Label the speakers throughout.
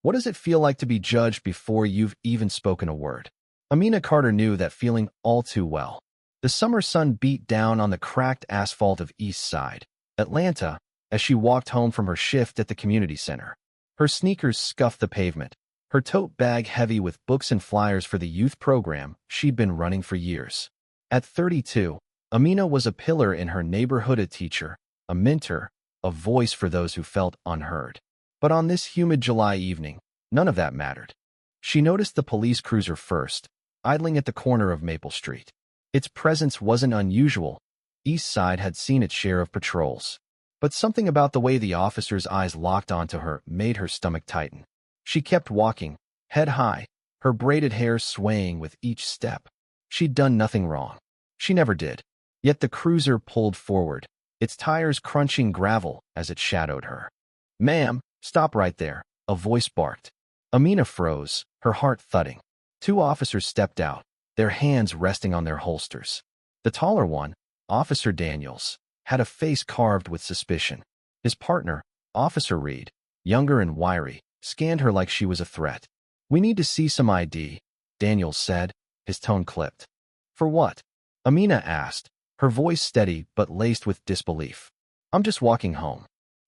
Speaker 1: What does it feel like to be judged before you've even spoken a word? Amina Carter knew that feeling all too well. The summer sun beat down on the cracked asphalt of East Side, Atlanta, as she walked home from her shift at the community center. Her sneakers scuffed the pavement, her tote bag heavy with books and flyers for the youth program she'd been running for years. At 32, Amina was a pillar in her neighborhood, a teacher, a mentor, a voice for those who felt unheard. But on this humid July evening, none of that mattered. She noticed the police cruiser first, idling at the corner of Maple Street. Its presence wasn't unusual. East Side had seen its share of patrols. But something about the way the officer's eyes locked onto her made her stomach tighten. She kept walking, head high, her braided hair swaying with each step. She'd done nothing wrong. She never did. Yet the cruiser pulled forward, its tires crunching gravel as it shadowed her. "Ma'am, stop right there," a voice barked. Amina froze, her heart thudding. Two officers stepped out, their hands resting on their holsters. The taller one, Officer Daniels, had a face carved with suspicion. His partner, Officer Reed, younger and wiry, scanned her like she was a threat. "We need to see some ID," Daniels said, his tone clipped. "For what?" Amina asked, her voice steady but laced with disbelief. "I'm just walking home.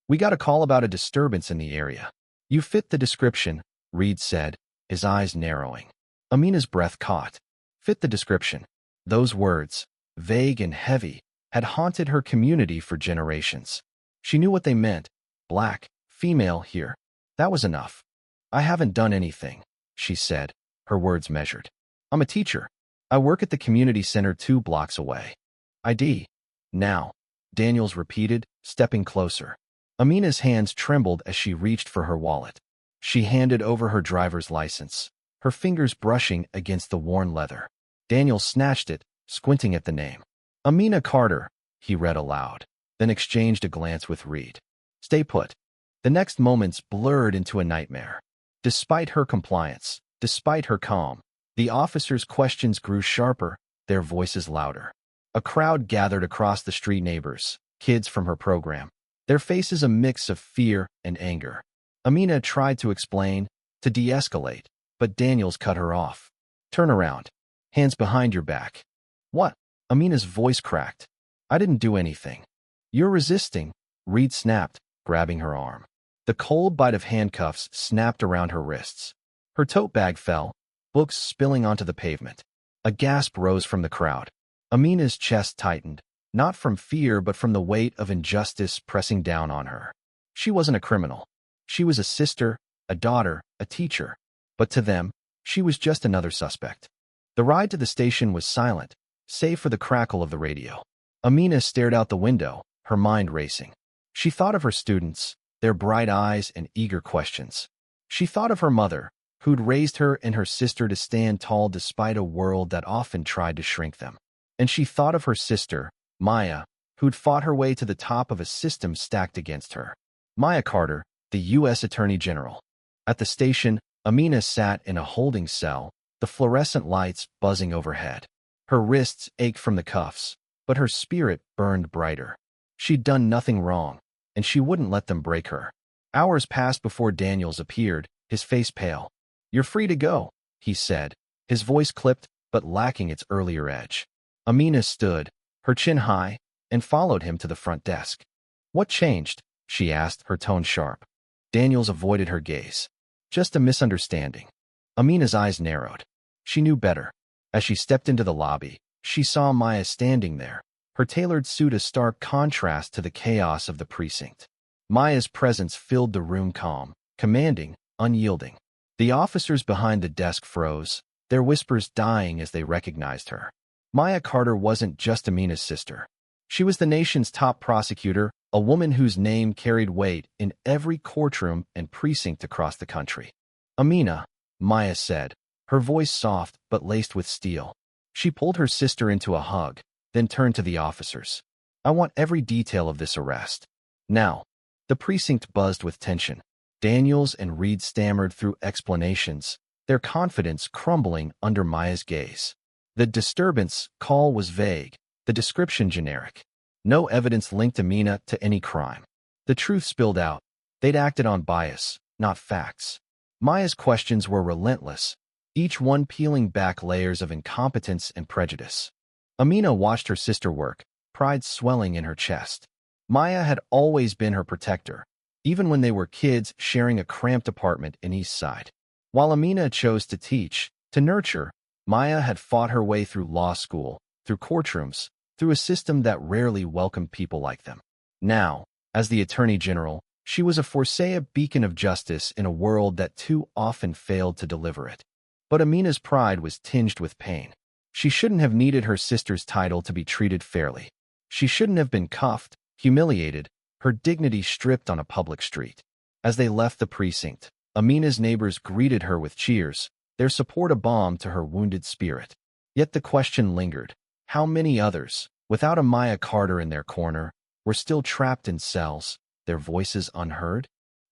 Speaker 1: We got a call about a disturbance in the area." "You fit the description," Reed said, his eyes narrowing. Amina's breath caught. Fit the description. Those words, vague and heavy, had haunted her community for generations. She knew what they meant. Black, female here. That was enough. "I haven't done anything," she said, her words measured. "I'm a teacher. I work at the community center 2 blocks away." "ID. Now," Daniels repeated, stepping closer. Amina's hands trembled as she reached for her wallet. She handed over her driver's license, her fingers brushing against the worn leather. Daniels snatched it, squinting at the name. "Amina Carter," he read aloud, then exchanged a glance with Reed. "Stay put." The next moments blurred into a nightmare. Despite her compliance, despite her calm, the officers' questions grew sharper, their voices louder. A crowd gathered across the street, neighbors, kids from her program, their faces a mix of fear and anger. Amina tried to explain, to de-escalate, but Daniels cut her off. "Turn around. Hands behind your back." "What?" Amina's voice cracked. "I didn't do anything." "You're resisting," Reed snapped, grabbing her arm. The cold bite of handcuffs snapped around her wrists. Her tote bag fell, books spilling onto the pavement. A gasp rose from the crowd. Amina's chest tightened, not from fear but from the weight of injustice pressing down on her. She wasn't a criminal. She was a sister, a daughter, a teacher. But to them, she was just another suspect. The ride to the station was silent, save for the crackle of the radio. Amina stared out the window, her mind racing. She thought of her students, their bright eyes and eager questions. She thought of her mother, who'd raised her and her sister to stand tall despite a world that often tried to shrink them. And she thought of her sister, Maya, who'd fought her way to the top of a system stacked against her. Maya Carter, the U.S. Attorney General. At the station, Amina sat in a holding cell, the fluorescent lights buzzing overhead. Her wrists ached from the cuffs, but her spirit burned brighter. She'd done nothing wrong, and she wouldn't let them break her. Hours passed before Daniels appeared, his face pale. "You're free to go," he said, his voice clipped but lacking its earlier edge. Amina stood, her chin high, and followed him to the front desk. "What changed?" she asked, her tone sharp. Daniels avoided her gaze. "Just a misunderstanding." Amina's eyes narrowed. She knew better. As she stepped into the lobby, she saw Maya standing there, her tailored suit a stark contrast to the chaos of the precinct. Maya's presence filled the room, calm, commanding, unyielding. The officers behind the desk froze, their whispers dying as they recognized her. Maya Carter wasn't just Amina's sister. She was the nation's top prosecutor, a woman whose name carried weight in every courtroom and precinct across the country. "Amina," Maya said, her voice soft but laced with steel. She pulled her sister into a hug, then turned to the officers. "I want every detail of this arrest. Now." The precinct buzzed with tension. Daniels and Reed stammered through explanations, their confidence crumbling under Maya's gaze. The disturbance call was vague, the description generic. No evidence linked Amina to any crime. The truth spilled out. They'd acted on bias, not facts. Maya's questions were relentless, each one peeling back layers of incompetence and prejudice. Amina watched her sister work, pride swelling in her chest. Maya had always been her protector, even when they were kids sharing a cramped apartment in East Side. While Amina chose to teach, to nurture, Maya had fought her way through law school, through courtrooms, through a system that rarely welcomed people like them. Now, as the Attorney General, she was a Forsythia beacon of justice in a world that too often failed to deliver it. But Amina's pride was tinged with pain. She shouldn't have needed her sister's title to be treated fairly. She shouldn't have been cuffed, humiliated, her dignity stripped on a public street. As they left the precinct, Amina's neighbors greeted her with cheers, their support a balm to her wounded spirit. Yet the question lingered. How many others, without a Maya Carter in their corner, were still trapped in cells, their voices unheard?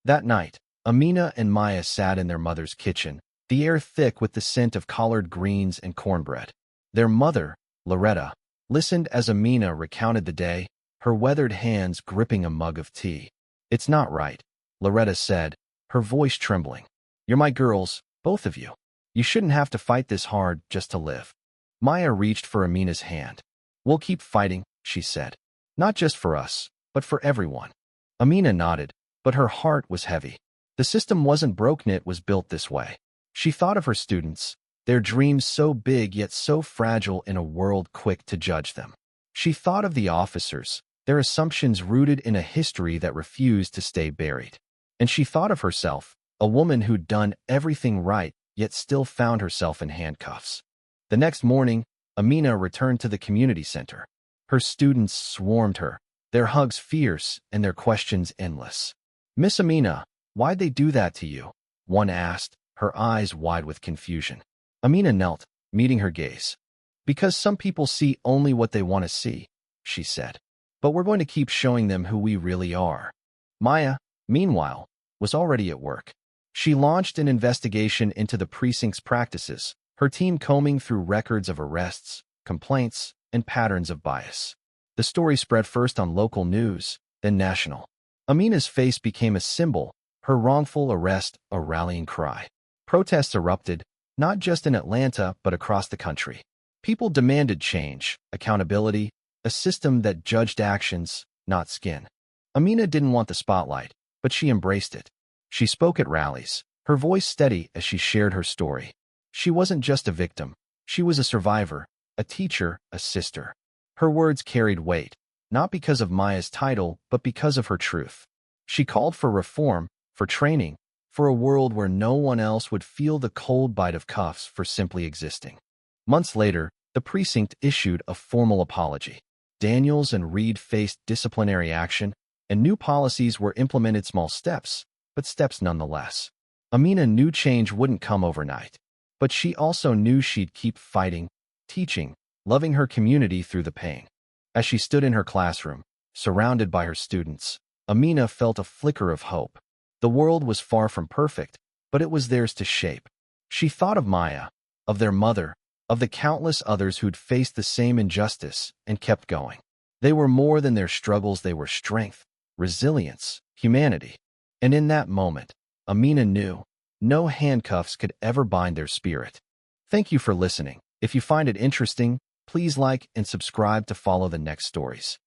Speaker 1: That night, Amina and Maya sat in their mother's kitchen, the air thick with the scent of collard greens and cornbread. Their mother, Loretta, listened as Amina recounted the day, her weathered hands gripping a mug of tea. "It's not right," Loretta said, her voice trembling. "You're my girls, both of you. You shouldn't have to fight this hard just to live." Maya reached for Amina's hand. "We'll keep fighting," she said. "Not just for us, but for everyone." Amina nodded, but her heart was heavy. The system wasn't broken, it was built this way. She thought of her students, their dreams so big yet so fragile in a world quick to judge them. She thought of the officers, their assumptions rooted in a history that refused to stay buried. And she thought of herself, a woman who'd done everything right yet still found herself in handcuffs. The next morning, Amina returned to the community center. Her students swarmed her, their hugs fierce and their questions endless. "Miss Amina, why'd they do that to you?" one asked, her eyes wide with confusion. Amina knelt, meeting her gaze. "Because some people see only what they want to see," she said. "But we're going to keep showing them who we really are." Maya, meanwhile, was already at work. She launched an investigation into the precinct's practices, her team combing through records of arrests, complaints, and patterns of bias. The story spread first on local news, then national. Amina's face became a symbol, her wrongful arrest a rallying cry. Protests erupted, not just in Atlanta but across the country. People demanded change, accountability, a system that judged actions, not skin. Amina didn't want the spotlight, but she embraced it. She spoke at rallies, her voice steady as she shared her story. She wasn't just a victim. She was a survivor, a teacher, a sister. Her words carried weight, not because of Maya's title, but because of her truth. She called for reform, for training, for a world where no one else would feel the cold bite of cuffs for simply existing. Months later, the precinct issued a formal apology. Daniels and Reed faced disciplinary action, and new policies were implemented, small steps, but steps nonetheless. Amina knew change wouldn't come overnight, but she also knew she'd keep fighting, teaching, loving her community through the pain. As she stood in her classroom, surrounded by her students, Amina felt a flicker of hope. The world was far from perfect, but it was theirs to shape. She thought of Maya, of their mother, of the countless others who'd faced the same injustice and kept going. They were more than their struggles, they were strength, resilience, humanity. And in that moment, Amina knew no handcuffs could ever bind their spirit. Thank you for listening. If you find it interesting, please like and subscribe to follow the next stories.